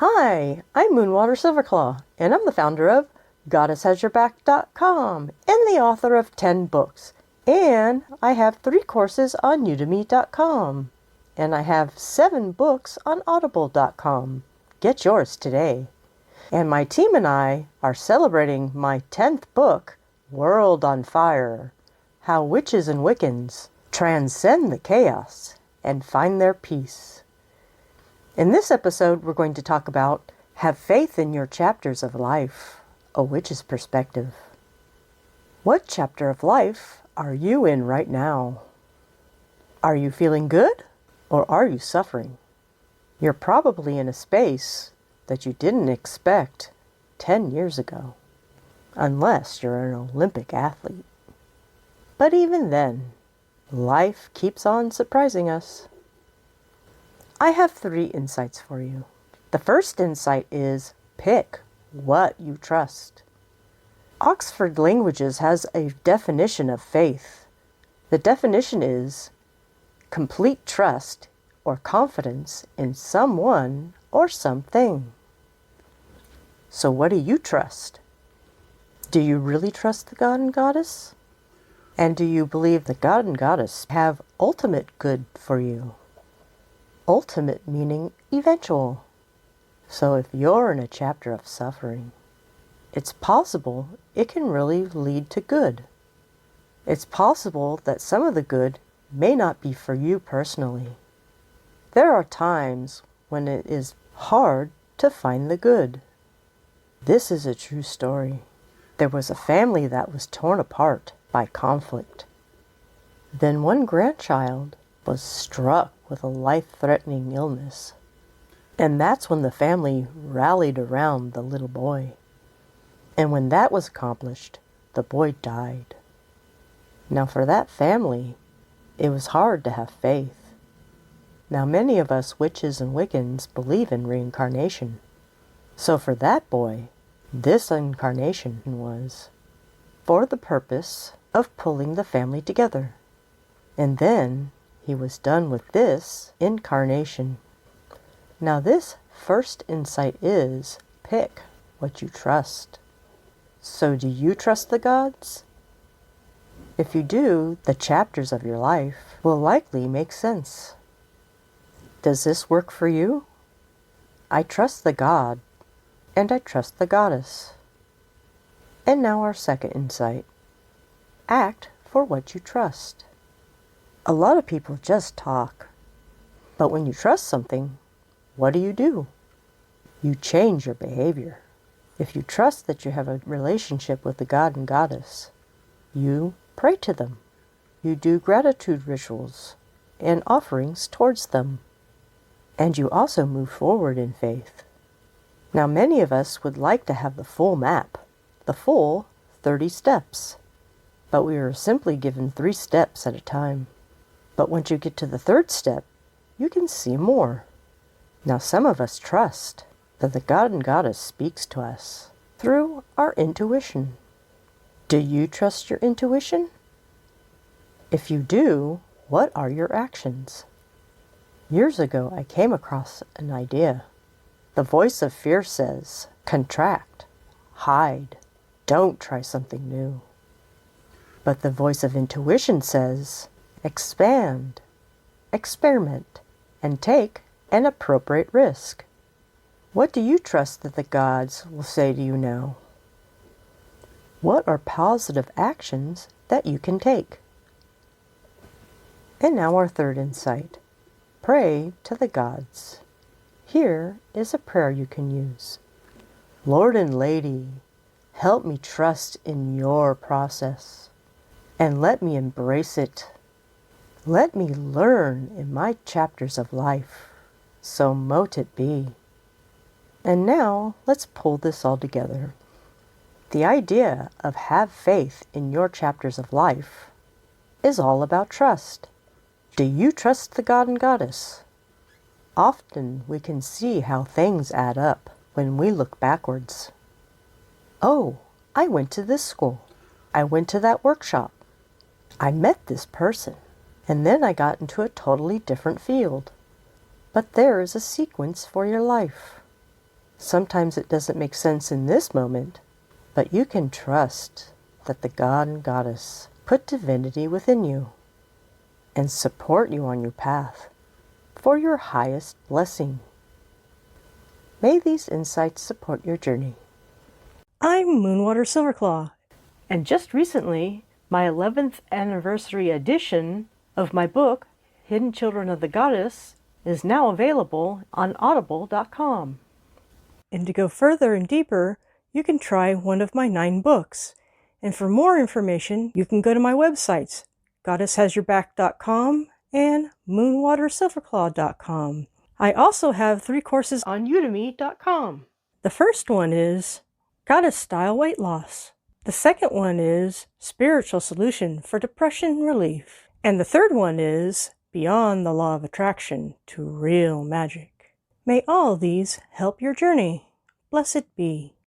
Hi, I'm Moonwater Silverclaw, and I'm the founder of GoddessHasYourBack.com and the author of 10 books. And I have 3 courses on Udemy.com. And I have 7 books on Audible.com. Get yours today. And my team and I are celebrating my 10th book, World on Fire: How Witches and Wiccans Transcend the Chaos and Find Their Peace. In this episode, we're going to talk about Have Faith in Your Chapters of Life, a Witch's Perspective. What chapter of life are you in right now? Are you feeling good, or are you suffering? You're probably in a space that you didn't expect 10 years ago, unless you're an Olympic athlete. But even then, life keeps on surprising us. I have 3 insights for you. The first insight is pick what you trust. Oxford Languages has a definition of faith. The definition is complete trust or confidence in someone or something. So what do you trust? Do you really trust the God and Goddess? And do you believe the God and Goddess have ultimate good for you? Ultimate meaning eventual. So if you're in a chapter of suffering, it's possible it can really lead to good. It's possible that some of the good may not be for you personally. There are times when it is hard to find the good. This is a true story. There was a family that was torn apart by conflict. Then one grandchild was struck with a life-threatening illness. And that's when the family rallied around the little boy. And when that was accomplished, the boy died. Now for that family, it was hard to have faith. Now many of us witches and Wiccans believe in reincarnation. So for that boy, this incarnation was for the purpose of pulling the family together. And then he was done with this incarnation. Now this first insight is pick what you trust. So do you trust the gods? If you do, the chapters of your life will likely make sense. Does this work for you? I trust the God, and I trust the Goddess. And now our second insight. Act for what you trust. A lot of people just talk. But when you trust something, what do? You change your behavior. If you trust that you have a relationship with the God and Goddess, you pray to them. You do gratitude rituals and offerings towards them. And you also move forward in faith. Now many of us would like to have the full map, the full 30 steps. But we are simply given 3 steps at a time. But once you get to the 3rd step, you can see more. Now some of us trust that the God and Goddess speaks to us through our intuition. Do you trust your intuition? If you do, what are your actions? Years ago, I came across an idea. The voice of fear says, contract, hide, don't try something new. But the voice of intuition says, expand, experiment, and take an appropriate risk. What do you trust that the gods will say to you now? What are positive actions that you can take? And now our 3rd insight. Pray to the gods. Here is a prayer you can use. Lord and Lady, help me trust in your process, and let me embrace it. Let me learn in my chapters of life, so mote it be. And now let's pull this all together. The idea of have faith in your chapters of life is all about trust. Do you trust the God and Goddess? Often we can see how things add up when we look backwards. Oh, I went to this school. I went to that workshop. I met this person. And then I got into a totally different field. But there is a sequence for your life. Sometimes it doesn't make sense in this moment, but you can trust that the God and Goddess put divinity within you and support you on your path for your highest blessing. May these insights support your journey. I'm Moonwater Silverclaw, And just recently, my 11th anniversary edition of my book, Hidden Children of the Goddess, is now available on audible.com. and to go further and deeper, you can try one of my 9 books. And for more information, you can go to my websites, goddesshasyourback.com and moonwatersilverclaw.com. I also have 3 courses. On udemy.com. The first one is Goddess Style Weight Loss. The second one is Spiritual Solution for Depression Relief. And the third one is Beyond the Law of Attraction to Real Magic. May all these help your journey. Blessed be.